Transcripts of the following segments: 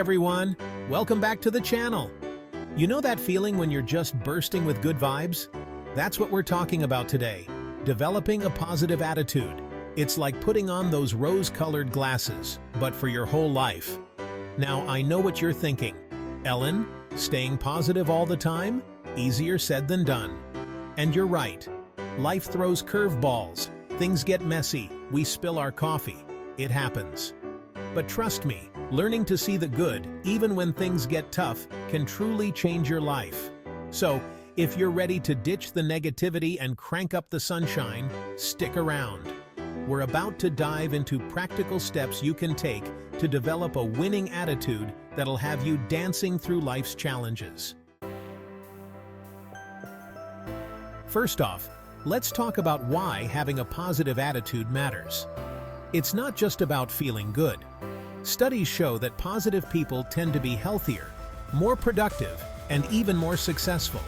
everyone, welcome back to the channel. You know that feeling when you're just bursting with good vibes? That's what we're talking about today, developing a positive attitude. It's like putting on those rose-colored glasses, but for your whole life. Now, I know what you're thinking. Ellen, staying positive all the time? Easier said than done. And you're right. Life throws curveballs. Things get messy. We spill our coffee. It happens. But trust me, learning to see the good, even when things get tough, can truly change your life. So, if you're ready to ditch the negativity and crank up the sunshine, stick around. We're about to dive into practical steps you can take to develop a winning attitude that'll have you dancing through life's challenges. First off, let's talk about why having a positive attitude matters. It's not just about feeling good. Studies show that positive people tend to be healthier, more productive, and even more successful.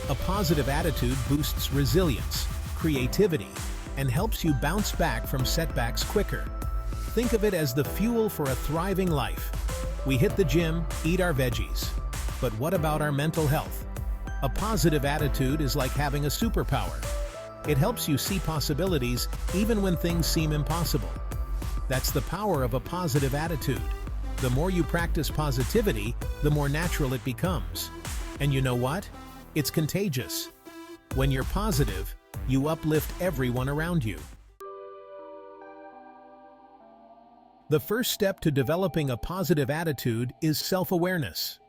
A positive attitude boosts resilience, creativity, and helps you bounce back from setbacks quicker. Think of it as the fuel for a thriving life. We hit the gym, eat our veggies. But what about our mental health? A positive attitude is like having a superpower. It helps you see possibilities even when things seem impossible. That's the power of a positive attitude. The more you practice positivity, the more natural it becomes. And you know what? It's contagious. When you're positive, you uplift everyone around you. The first step to developing a positive attitude is self-awareness.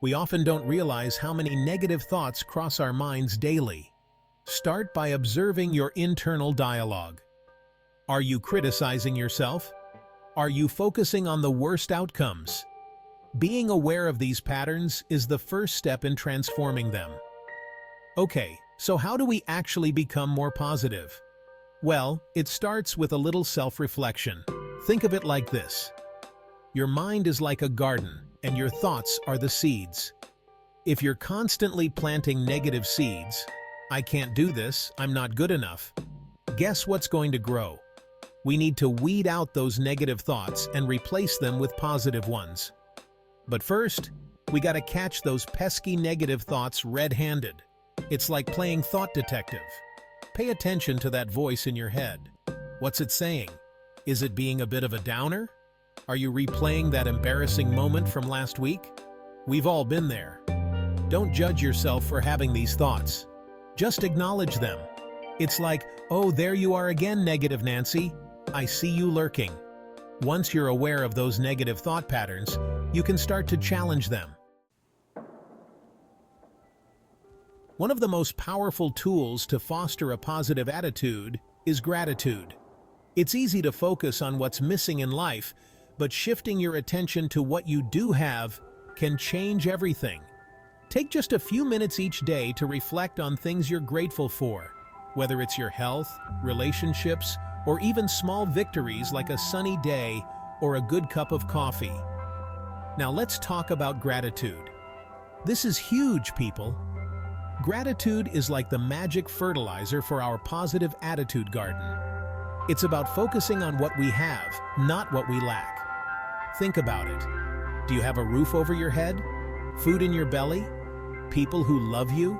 We often don't realize how many negative thoughts cross our minds daily. Start by observing your internal dialogue. Are you criticizing yourself? Are you focusing on the worst outcomes? Being aware of these patterns is the first step in transforming them. Okay, so how do we actually become more positive? Well, it starts with a little self-reflection. Think of it like this. Your mind is like a garden, and your thoughts are the seeds. If you're constantly planting negative seeds, I can't do this, I'm not good enough, guess what's going to grow? We need to weed out those negative thoughts and replace them with positive ones. But first, we gotta catch those pesky negative thoughts red-handed. It's like playing thought detective. Pay attention to that voice in your head. What's it saying? Is it being a bit of a downer? Are you replaying that embarrassing moment from last week? We've all been there. Don't judge yourself for having these thoughts. Just acknowledge them. It's like, oh, there you are again, negative Nancy. I see you lurking. Once you're aware of those negative thought patterns, you can start to challenge them. One of the most powerful tools to foster a positive attitude is gratitude. It's easy to focus on what's missing in life, but shifting your attention to what you do have can change everything. Take just a few minutes each day to reflect on things you're grateful for, whether it's your health, relationships, or even small victories like a sunny day or a good cup of coffee. Now let's talk about gratitude. This is huge, people. Gratitude is like the magic fertilizer for our positive attitude garden. It's about focusing on what we have, not what we lack. Think about it. Do you have a roof over your head? Food in your belly? People who love you?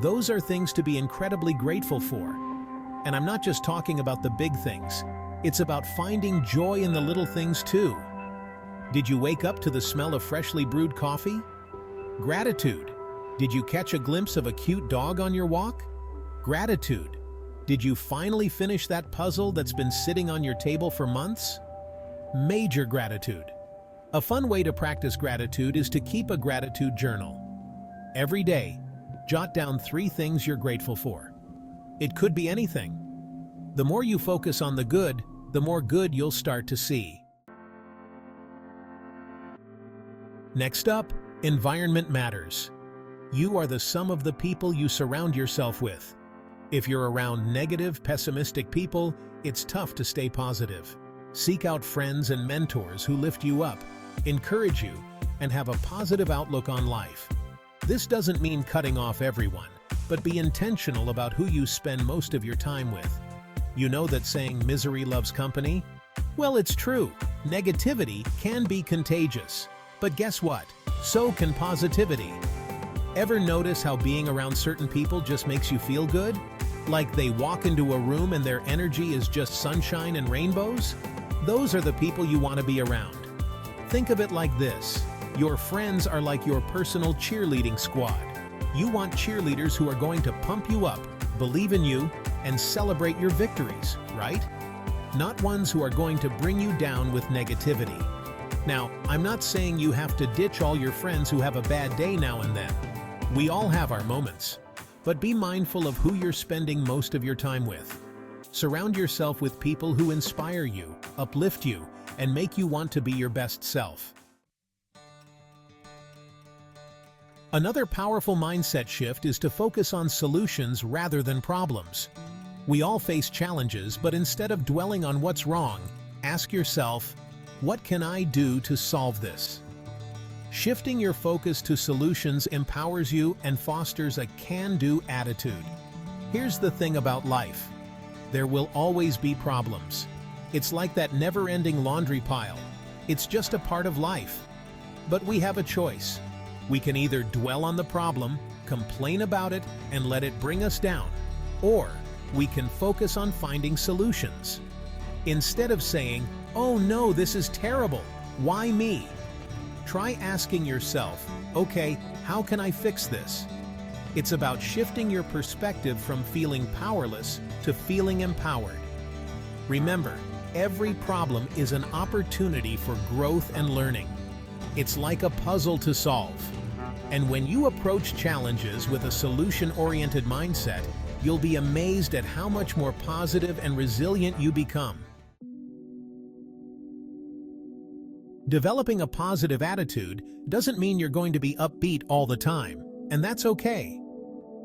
Those are things to be incredibly grateful for. And I'm not just talking about the big things. It's about finding joy in the little things too. Did you wake up to the smell of freshly brewed coffee? Gratitude. Did you catch a glimpse of a cute dog on your walk? Gratitude. Did you finally finish that puzzle that's been sitting on your table for months? Major gratitude. A fun way to practice gratitude is to keep a gratitude journal. Every day, jot down 3 things you're grateful for. It could be anything. The more you focus on the good, the more good you'll start to see. Next up, environment matters. You are the sum of the people you surround yourself with. If you're around negative, pessimistic people, it's tough to stay positive. Seek out friends and mentors who lift you up, encourage you, and have a positive outlook on life. This doesn't mean cutting off everyone, but be intentional about who you spend most of your time with. You know that saying misery loves company? Well, it's true. Negativity can be contagious. But guess what? So can positivity. Ever notice how being around certain people just makes you feel good? Like they walk into a room and their energy is just sunshine and rainbows? Those are the people you want to be around. Think of it like this. Your friends are like your personal cheerleading squad. You want cheerleaders who are going to pump you up, believe in you, and celebrate your victories, right? Not ones who are going to bring you down with negativity. Now, I'm not saying you have to ditch all your friends who have a bad day now and then. We all have our moments. But be mindful of who you're spending most of your time with. Surround yourself with people who inspire you, uplift you, and make you want to be your best self. Another powerful mindset shift is to focus on solutions rather than problems. We all face challenges, but instead of dwelling on what's wrong, ask yourself, what can I do to solve this? Shifting your focus to solutions empowers you and fosters a can-do attitude. Here's the thing about life. There will always be problems. It's like that never-ending laundry pile. It's just a part of life. But we have a choice. We can either dwell on the problem, complain about it, and let it bring us down, or we can focus on finding solutions. Instead of saying, "Oh no, this is terrible. Why me?" Try asking yourself, "Okay, how can I fix this?" It's about shifting your perspective from feeling powerless to feeling empowered. Remember, every problem is an opportunity for growth and learning. It's like a puzzle to solve. And when you approach challenges with a solution-oriented mindset, you'll be amazed at how much more positive and resilient you become. Developing a positive attitude doesn't mean you're going to be upbeat all the time, and that's okay.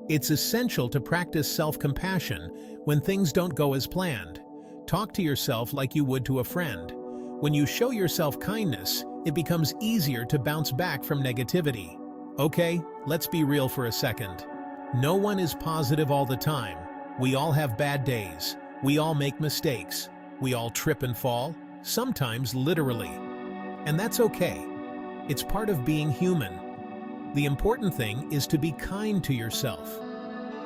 It's essential to practice self-compassion when things don't go as planned. Talk to yourself like you would to a friend. When you show yourself kindness, it becomes easier to bounce back from negativity. Okay, let's be real for a second. No one is positive all the time. We all have bad days. We all make mistakes. We all trip and fall, sometimes literally. And that's okay. It's part of being human. The important thing is to be kind to yourself.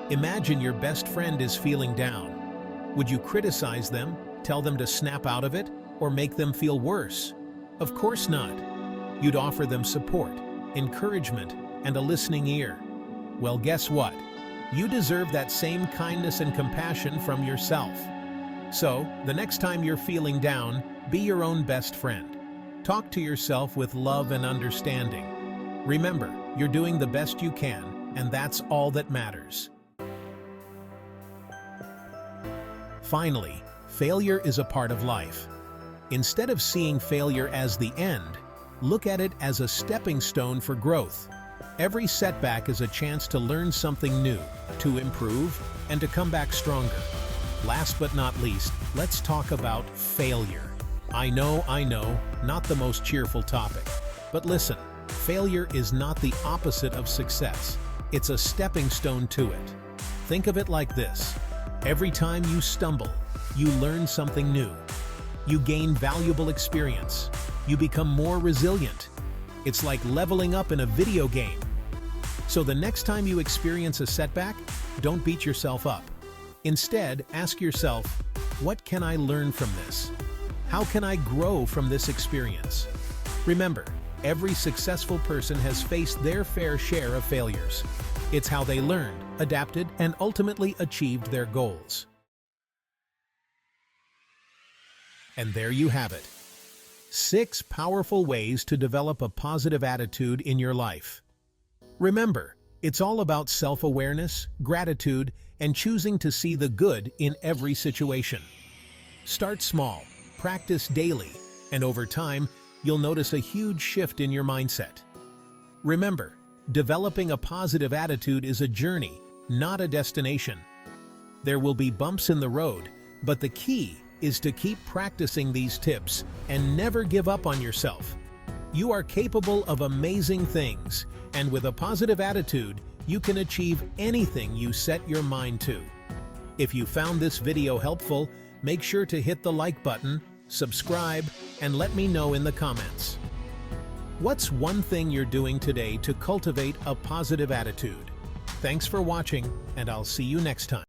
Imagine your best friend is feeling down. Would you criticize them, tell them to snap out of it, or make them feel worse? Of course not. You'd offer them support, encouragement, and a listening ear. Well, guess what? You deserve that same kindness and compassion from yourself. So, the next time you're feeling down, be your own best friend. Talk to yourself with love and understanding. Remember, you're doing the best you can, and that's all that matters. Finally, failure is a part of life. Instead of seeing failure as the end, look at it as a stepping stone for growth. Every setback is a chance to learn something new, to improve, and to come back stronger. Last but not least, let's talk about failure. I know, not the most cheerful topic. But listen, failure is not the opposite of success. It's a stepping stone to it. Think of it like this. Every time you stumble, you learn something new. You gain valuable experience. You become more resilient. It's like leveling up in a video game. So the next time you experience a setback, don't beat yourself up. Instead, ask yourself, what can I learn from this? How can I grow from this experience? Remember, every successful person has faced their fair share of failures. It's how they learned, adapted, and ultimately achieved their goals. And there you have it. 6 powerful ways to develop a positive attitude in your life. Remember, it's all about self-awareness, gratitude, and choosing to see the good in every situation. Start small, practice daily, and over time, you'll notice a huge shift in your mindset. Remember, developing a positive attitude is a journey, not a destination. There will be bumps in the road, but the key is to keep practicing these tips and never give up on yourself. You are capable of amazing things, and with a positive attitude, you can achieve anything you set your mind to. If you found this video helpful, make sure to hit the like button, subscribe, and let me know in the comments. What's one thing you're doing today to cultivate a positive attitude? Thanks for watching, and I'll see you next time.